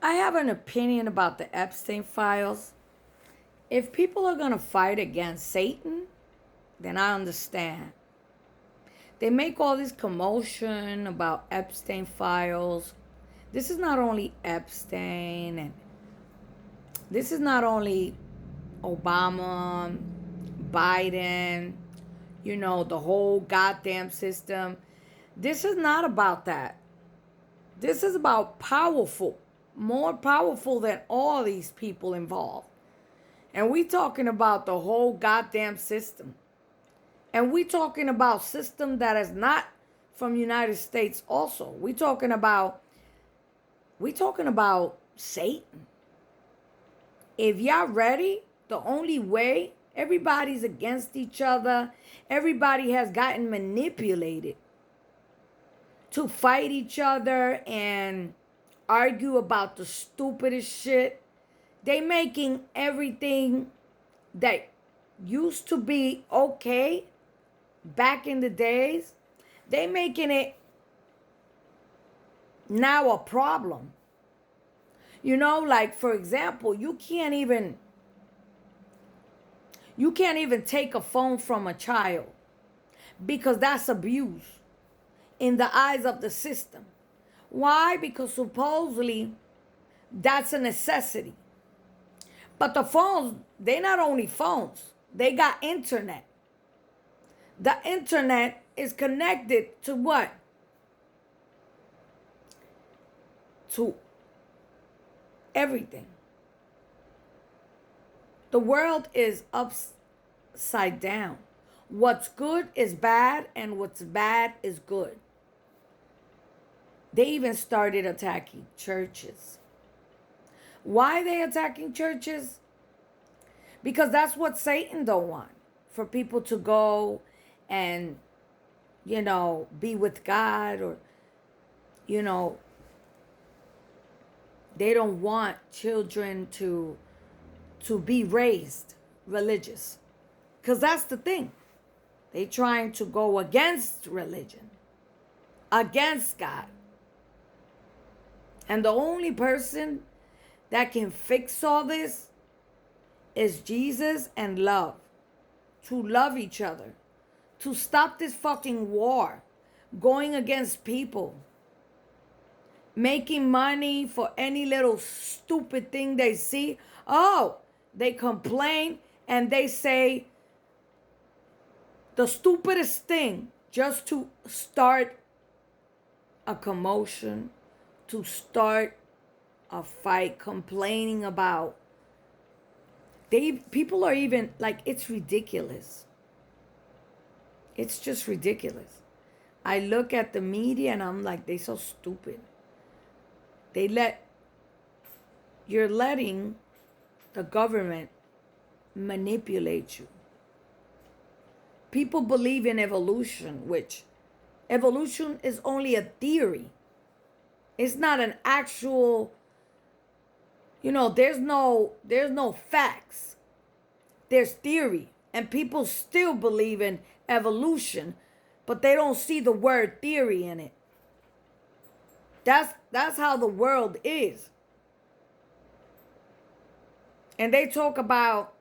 I have an opinion about the Epstein files. If people are going to fight against Satan, then I understand. They make all this commotion about Epstein files. This is not only Epstein, and this is not only Obama, Biden, the whole goddamn system. This is not about that. This is about more powerful than all these people involved. And we talking about the whole goddamn system. And we talking about system that is not from United States also. We talking about Satan. If y'all ready, the only way, everybody's against each other. Everybody has gotten manipulated to fight each other and argue about the stupidest shit. They making everything that used to be okay back in the days, they making it now a problem. Like for example, you can't even take a phone from a child because that's abuse in the eyes of the system. Why? Because supposedly that's a necessity. But the phones, they not only phones, they got internet. The internet is connected to what? To everything. The world is upside down. What's good is bad, and what's bad is good. They even started attacking churches. Why are they attacking churches? Because that's what Satan don't want. For people to go and, be with God, or, they don't want children to be raised religious. Because that's the thing. They trying to go against religion, against God. And the only person that can fix all this is Jesus and love. To love each other. To stop this fucking war. Going against people. Making money for any little stupid thing they see. Oh, they complain and they say the stupidest thing just to start a commotion, to start a fight, complaining about. People are even like, it's ridiculous. It's just ridiculous. I look at the media and I'm like, they're so stupid. You're letting the government manipulate you. People believe in evolution, which evolution is only a theory. It's not an actual, there's no facts. There's theory. And people still believe in evolution, but they don't see the word theory in it. That's how the world is. And they talk about,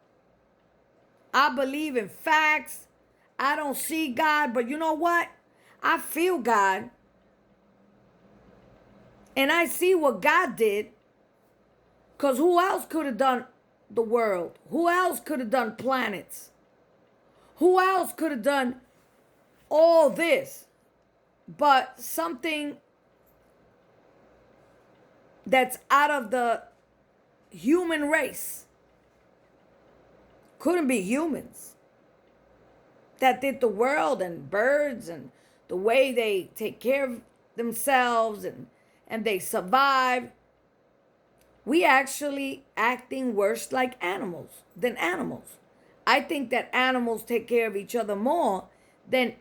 I believe in facts. I don't see God, but you know what? I feel God. And I see what God did. Because who else could have done the world? Who else could have done planets? Who else could have done all this? But something that's out of the human race. Couldn't be humans. That did the world and birds and the way they take care of themselves and they survive. We actually acting worse like animals than animals. I think that animals take care of each other more than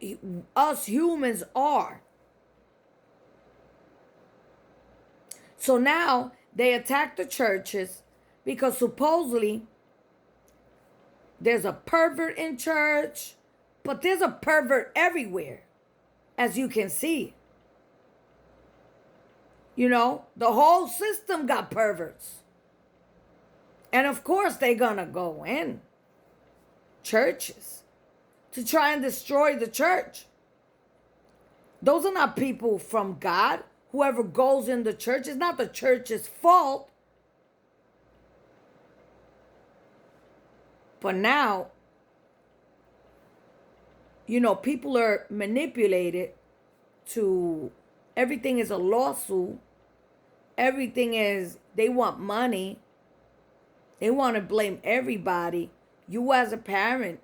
us humans are. So now they attack the churches because supposedly there's a pervert in church, but there's a pervert everywhere, as you can see. You know, the whole system got perverts. And of course, they're going to go in churches to try and destroy the church. Those are not people from God. Whoever goes in the church, it's not the church's fault. But now, you know, people are manipulated to, everything is a lawsuit. Everything is, they want money. They want to blame everybody. You as a parent,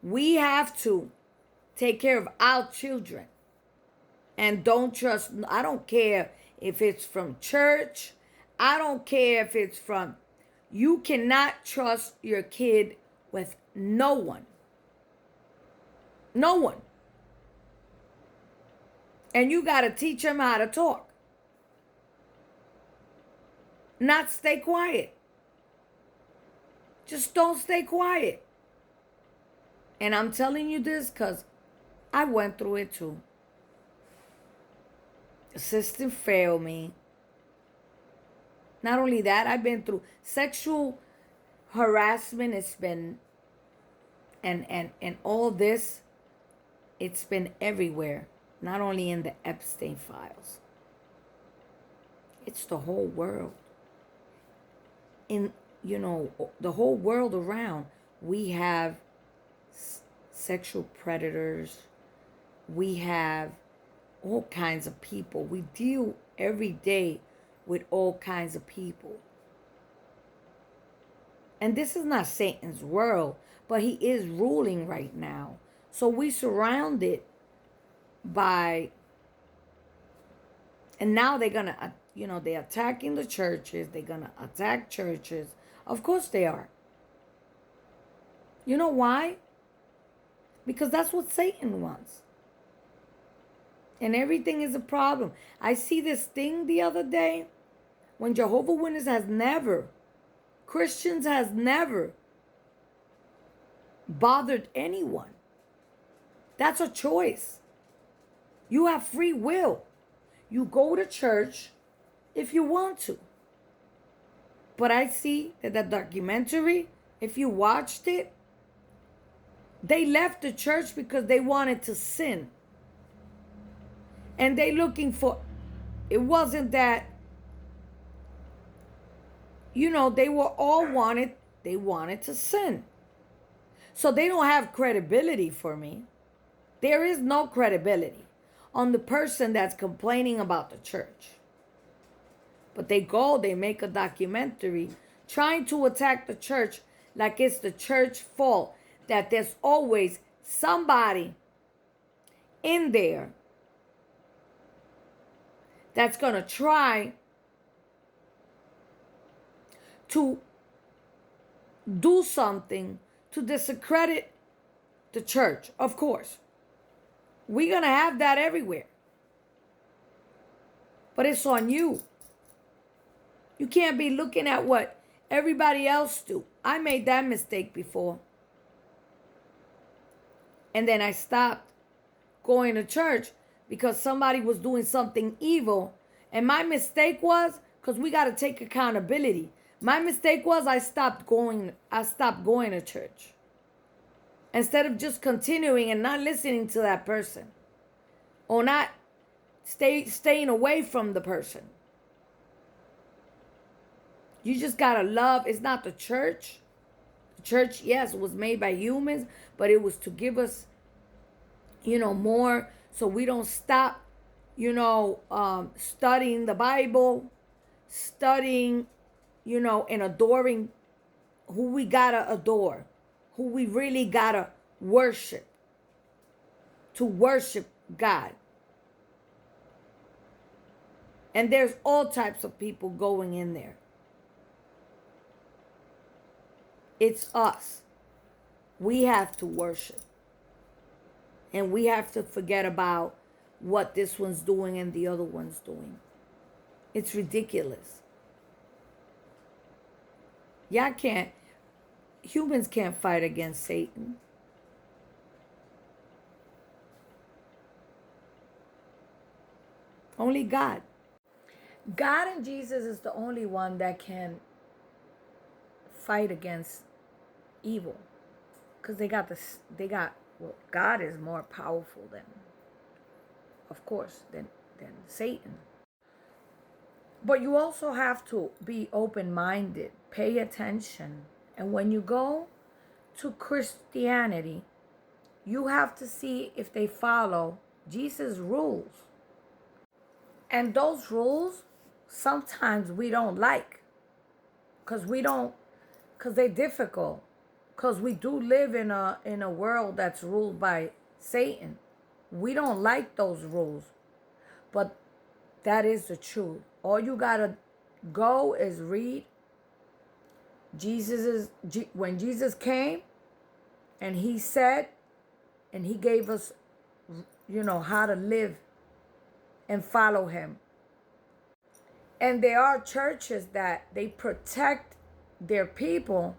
we have to take care of our children. And don't trust, I don't care if it's from church. I don't care if it's from, you cannot trust your kid with no one. No one. And you got to teach them how to talk. Not stay quiet. Just don't stay quiet. And I'm telling you this because I went through it too. The system failed me. Not only that, I've been through sexual harassment. It's been, and all this, it's been everywhere. Not only in the Epstein files. It's the whole world. In, you know, the whole world around, we have sexual predators. We have all kinds of people. We deal every day with all kinds of people. And this is not Satan's world, but he is ruling right now. So we surrounded by, and now they're going to, you know, they're attacking the churches. They're going to attack churches. Of course they are. You know why? Because that's what Satan wants. And everything is a problem. I see this thing the other day when Jehovah's Witnesses has never, Christians has never bothered anyone. That's a choice. You have free will. You go to church if you want to. But I see that the documentary, if you watched it, they left the church because they wanted to sin. And they looking for, it wasn't that, you know, they were all they wanted to sin. So they don't have credibility for me. There is no credibility on the person that's complaining about the church. But they make a documentary trying to attack the church like it's the church's fault, that there's always somebody in there that's going to try to do something to discredit the church. Of course, we're going to have that everywhere. But it's on you. You can't be looking at what everybody else do. I made that mistake before. And then I stopped going to church because somebody was doing something evil. And my mistake was, because we got to take accountability. My mistake was I stopped going to church. Instead of just continuing and not listening to that person. Or not staying away from the person. You just got to love. It's not the church. The church, yes, was made by humans. But it was to give us, you know, more. So we don't stop, you know, studying the Bible. Studying, you know, and adoring who we got to adore. Who we really got to worship. To worship God. And there's all types of people going in there. It's us. We have to worship. And we have to forget about what this one's doing and the other one's doing. It's ridiculous. Humans can't fight against Satan. Only God. God and Jesus is the only one that can fight against evil. Because well, God is more powerful than, of course, than Satan. But you also have to be open-minded, pay attention. And when you go to Christianity, you have to see if they follow Jesus' rules. And those rules, sometimes we don't like. Because they're difficult. Because we do live in a world that's ruled by Satan. We don't like those rules. But that is the truth. All you gotta go is read when Jesus came and he said, and he gave us, how to live and follow him. And there are churches that they protect their people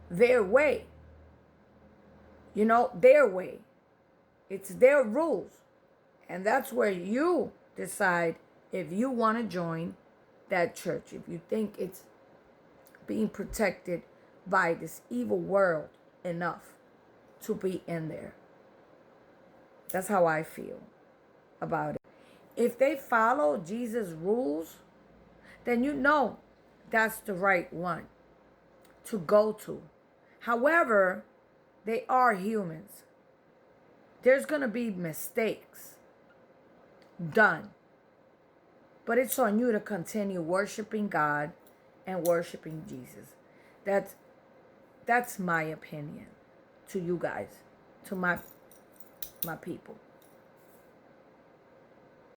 their way. Their way. It's their rules. And that's where you decide if you want to join that church, if you think it's being protected by this evil world enough to be in there. That's how I feel about it. If they follow Jesus' rules, then that's the right one to go to. However, they are humans. There's going to be mistakes done. But it's on you to continue worshiping God and worshiping Jesus. That's my opinion to you guys, to my people.